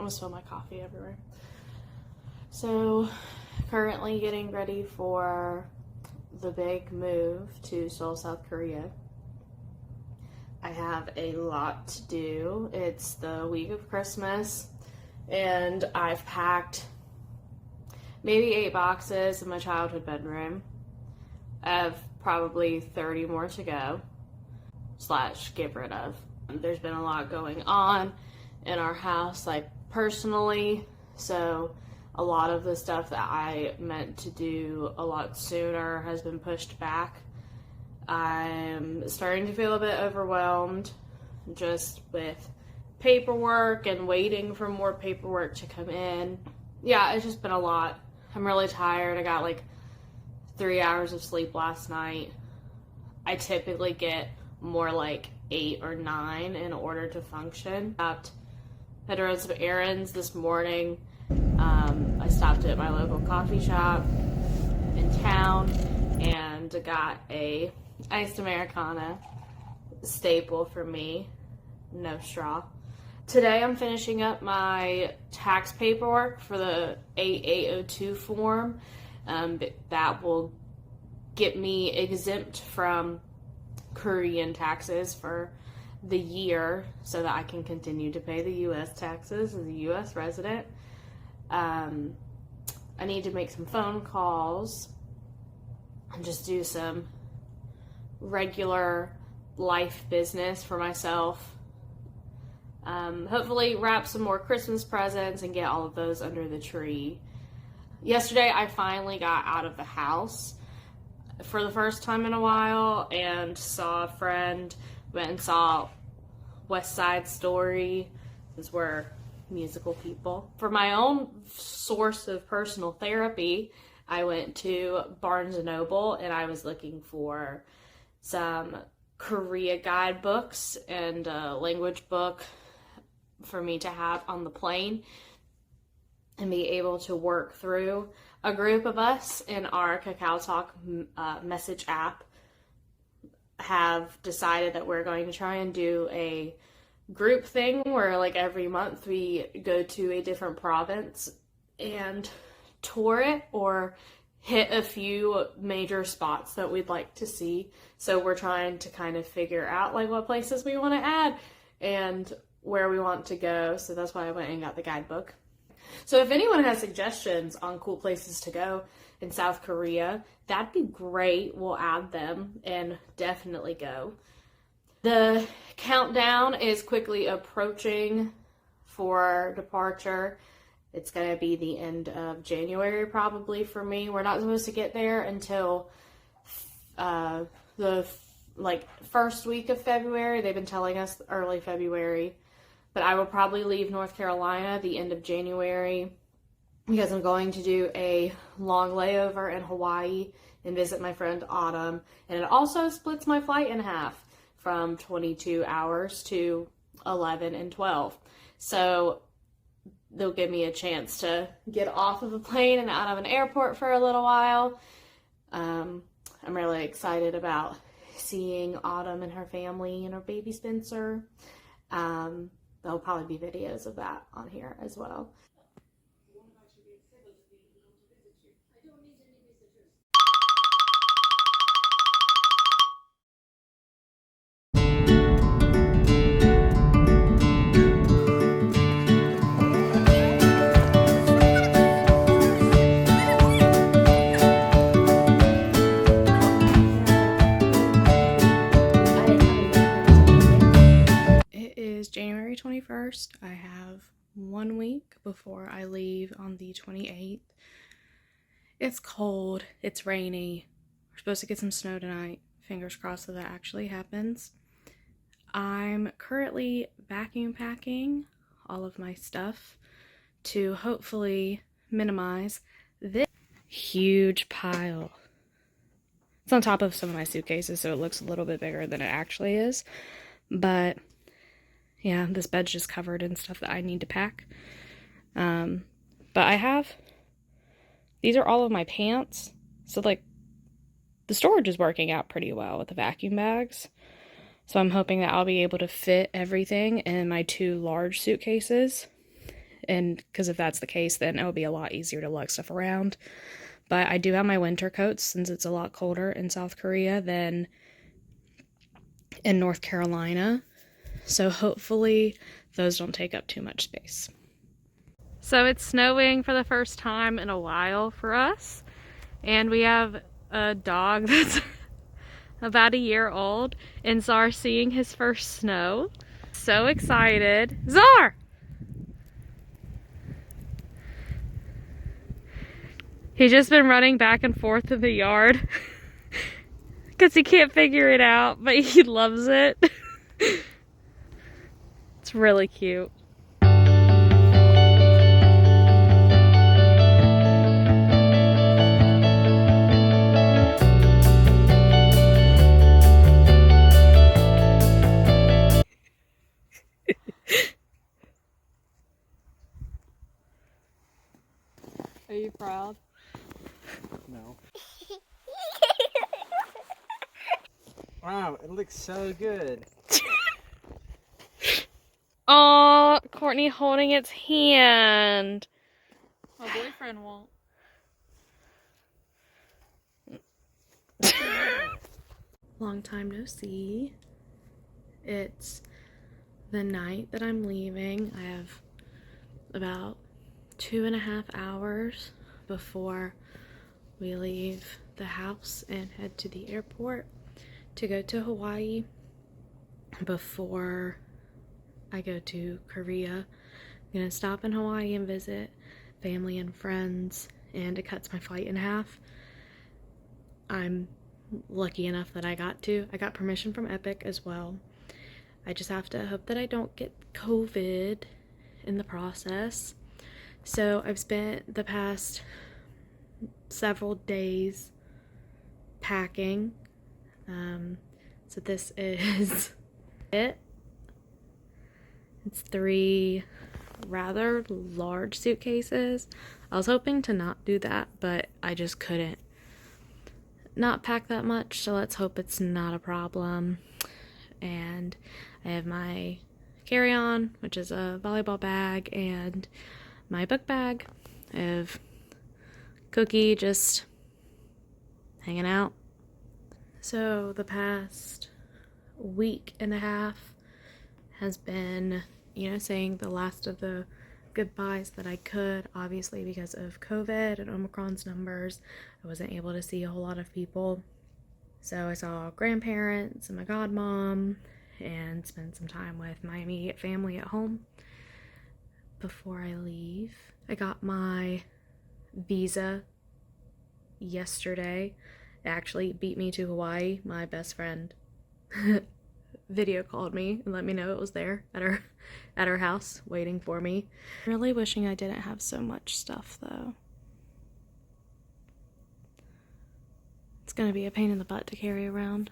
almost spilled my coffee everywhere. So, currently getting ready for the big move to Seoul, South Korea. I have a lot to do. It's the week of Christmas, and I've packed maybe 8 boxes in my childhood bedroom. I have probably 30 more to go, / get rid of. There's been a lot going on in our house, like personally, so a lot of the stuff that I meant to do a lot sooner has been pushed back. I'm starting to feel a bit overwhelmed just with paperwork and waiting for more paperwork to come in. Yeah, it's just been a lot. I'm really tired. I got like 3 hours of sleep last night. I typically get more like 8 or 9 in order to function. Had to run some errands this morning. I stopped at my local coffee shop in town and got a iced Americano, staple for me, no straw. Today I'm finishing up my tax paperwork for the 8802 form. That will get me exempt from Korean taxes for the year so that I can continue to pay the U.S. taxes as a U.S. resident. I need to make some phone calls and just do some regular life business for myself. Hopefully wrap some more Christmas presents and get all of those under the tree. Yesterday I finally got out of the house for the first time in a while and saw a friend. Went and saw West Side Story, since we're musical people. For my own source of personal therapy, I went to Barnes & Noble and I was looking for some Korea guidebooks and a language book for me to have on the plane and be able to work through. A group of us in our Kakao Talk message app have decided that we're going to try and do a group thing where like every month we go to a different province and tour it or hit a few major spots that we'd like to see. So we're trying to kind of figure out like what places we want to add and where we want to go. So that's why I went and got the guidebook. So if anyone has suggestions on cool places to go in South Korea, that'd be great. We'll add them and definitely go. The countdown is quickly approaching for departure. It's going to be the end of January probably for me. We're not supposed to get there until the first week of February. They've been telling us early February. But I will probably leave North Carolina the end of January because I'm going to do a long layover in Hawaii and visit my friend Autumn. And it also splits my flight in half from 22 hours to 11 and 12. So they'll give me a chance to get off of a plane and out of an airport for a little while. I'm really excited about seeing Autumn and her family and her baby Spencer. There'll probably be videos of that on here as well. January 21st. I have 1 week before I leave on the 28th. It's cold, it's rainy. We're supposed to get some snow tonight. Fingers crossed that actually happens. I'm currently vacuum packing all of my stuff to hopefully minimize this huge pile. It's on top of some of my suitcases, so it looks a little bit bigger than it actually is. But yeah, this bed's just covered in stuff that I need to pack. But these are all of my pants. So like the storage is working out pretty well with the vacuum bags. So I'm hoping that I'll be able to fit everything in my 2 large suitcases. And because if that's the case, then it'll be a lot easier to lug stuff around. But I do have my winter coats since it's a lot colder in South Korea than in North Carolina. So hopefully those don't take up too much space. So it's snowing for the first time in a while for us. And we have a dog that's about a year old. And Czar's seeing his first snow. So excited. Czar! He's just been running back and forth in the yard because he can't figure it out, but he loves it. It's really cute. Are you proud? No. Wow, it looks so good. Oh, Courtney holding its hand. My boyfriend won't. Long time no see. It's the night that I'm leaving. I have about 2.5 hours before we leave the house and head to the airport to go to Hawaii before I go to Korea. I'm gonna stop in Hawaii and visit family and friends, and it cuts my flight in half. I'm lucky enough that I got permission from EPIK as well. I just have to hope that I don't get COVID in the process. So I've spent the past several days packing. So this is it. It's 3 rather large suitcases. I was hoping to not do that, but I just couldn't not pack that much, so let's hope it's not a problem. And I have my carry-on, which is a volleyball bag, and my book bag. I have Cookie just hanging out. So the past week and a half has been, saying the last of the goodbyes that I could. Obviously, because of COVID and Omicron's numbers, I wasn't able to see a whole lot of people. So I saw grandparents and my godmom and spent some time with my immediate family at home before I leave. I got my visa yesterday. It actually beat me to Hawaii. My best friend video called me and let me know it was there at her house waiting for me. Really wishing I didn't have so much stuff though. It's gonna be a pain in the butt to carry around.